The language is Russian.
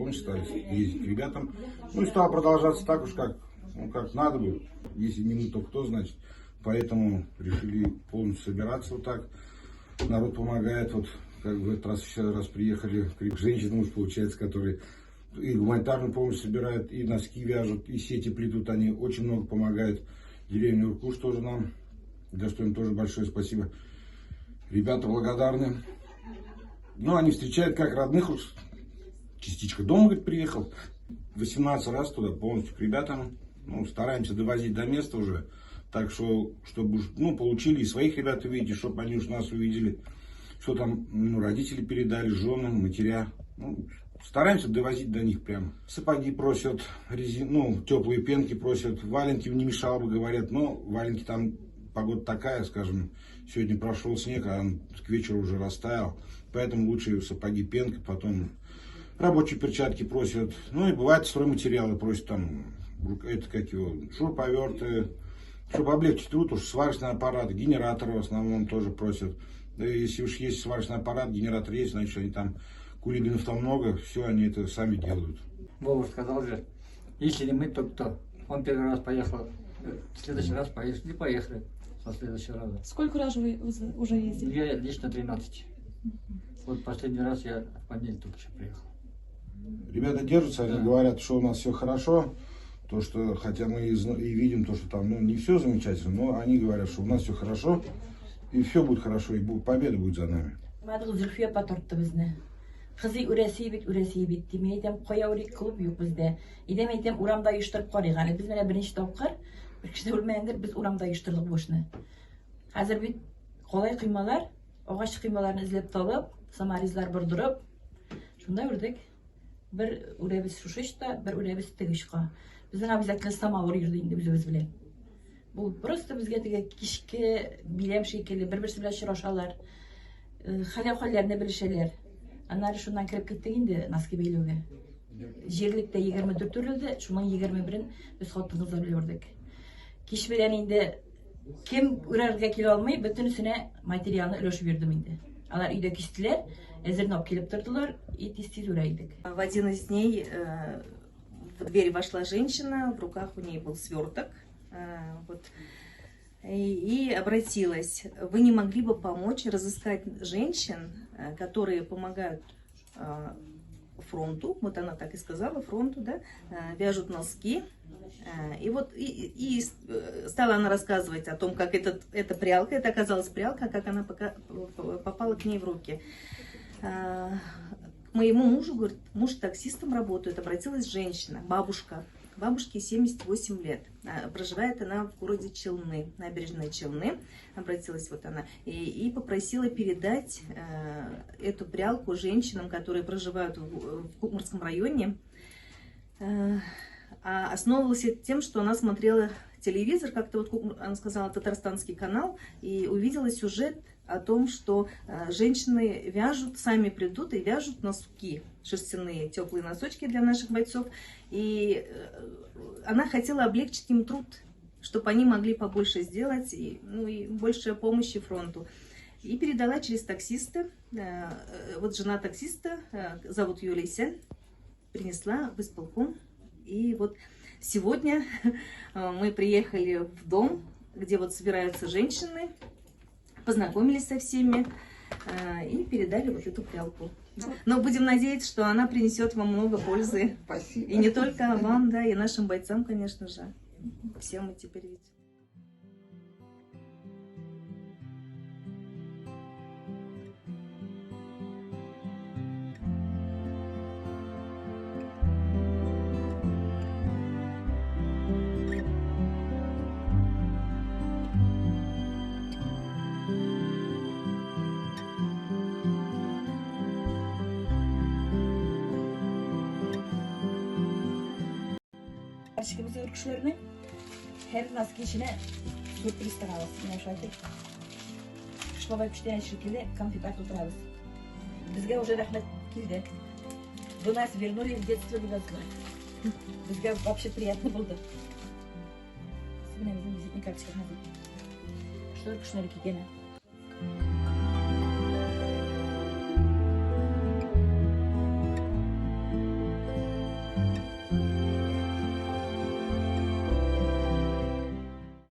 полностью стали ездить к ребятам. Ну и стало продолжаться так уж, как надо было. Если не мы, то кто, значит. Поэтому решили полностью собираться вот так. Народ помогает. Вот как в этот раз, еще раз приехали к женщинам, уж получается, которые и гуманитарную помощь собирают, и носки вяжут, и сети плетут. Они очень много помогают. Деревня Уркуш тоже нам, за что им тоже большое спасибо. Ребята благодарны. Ну, они встречают как родных. Уж частичка дома, говорит, приехал. 18 раз туда полностью к ребятам. Ну, стараемся довозить до места уже. Так что, чтобы получили и своих ребят увидеть, чтобы они уж нас увидели. Что там родители передали, жены, матеря. Ну, стараемся довозить до них прям. Сапоги просят, теплые пенки просят. Валенки не мешало бы, говорят. Но валенки там, погода такая, скажем, сегодня прошел снег, а он к вечеру уже растаял. Поэтому лучше сапоги, пенка, потом рабочие перчатки просят. Ну и бывает стройматериалы просят там, шуруповерты. Чтобы облегчить труд, уж сварочный аппарат, генераторы в основном тоже просят. Да, если уж есть сварочный аппарат, генератор есть, значит они там, кулибинов там много, все они это сами делают. Вова сказал же, если не мы, то кто? Он первый раз поехал, в следующий раз поехали со следующего раза. Сколько раз вы уже ездили? Я лично 13. Вот последний раз я в понедельник только еще приехал. Ребята держатся, они говорят, что у нас все хорошо. То, что, хотя мы и видим, то, что там не все замечательно, но они говорят, что у нас все хорошо, и все будет хорошо, и победа будет за нами. Kızı üresi bitti. Meydem koyavrik kılıp yok bizde. İdem eydem uramda yıştırıp koyuyor. Yani biz bana birinci topkar, bir kişi de ölmeyendir, biz uramda yıştırdık boşuna. Hazır bir kolay kıymalar, ağaç kıymalarını izlep talıp, samarizler bırdurup, şunda ördük. Bir üremiz şuşuşta, bir üremiz tıgışka. Bizden обязательно самауыр yürüdü indi biz öz bile. Bu просто bizge tege kişki bilem şekilli, bir-birisi bile şıraşalar. Halya-hallerine bilişeler. Anları şundan kirip gittik indi naski beylöge. Жерlikte 24 türlüdü, şunun 21'in biz xottığımızda biliyorduk. Kiş bilen indi kim ürerge kilo almayı bütün üstüne materyalını ülöşü verdim indi. Alar үйde kiştiler, ezerine op kelip durdular, и тез üreydik. В один из дней в дверь вошла женщина, в руках у нее был сверток, и обратилась: вы не могли бы помочь разыскать женщин, которые помогают фронту, вот она так и сказала, фронту, да, вяжут носки. И вот и стала она рассказывать о том, как эта прялка, это оказалась прялка, как она попала к ней в руки. К моему мужу, говорит, муж таксистом работает, обратилась женщина, бабушке 78 лет, проживает она в городе Челны, набережной Челны, обратилась вот она, и попросила передать эту прялку женщинам, которые проживают в Кукмурском районе. А основывалась тем, что она смотрела телевизор, как-то вот она сказала, татарстанский канал, и увидела сюжет о том, что женщины вяжут, сами придут и вяжут носки, шерстяные теплые носочки для наших бойцов. И она хотела облегчить им труд, чтобы они могли побольше сделать, и больше помощи фронту. И передала через таксиста, вот жена таксиста, зовут ее Лейся, принесла в исполком. И вот сегодня мы приехали в дом, где вот собираются женщины, познакомились со всеми и передали вот эту прялку. Но будем надеяться, что она принесет вам много пользы. Спасибо. И не только вам, да, и нашим бойцам, конечно же. Все мы теперь ведь. Karşımızda ırkışlarını her naski içine 400 tane alırsın. Yani şöyle kışlava küçten şekilde konfet oturarız. Bizge уже rahmet келді. Вы нас вернули в детство невозможно. Bizge вообще приятно было. Особенно визитные карточки. Что ыркышları кигені.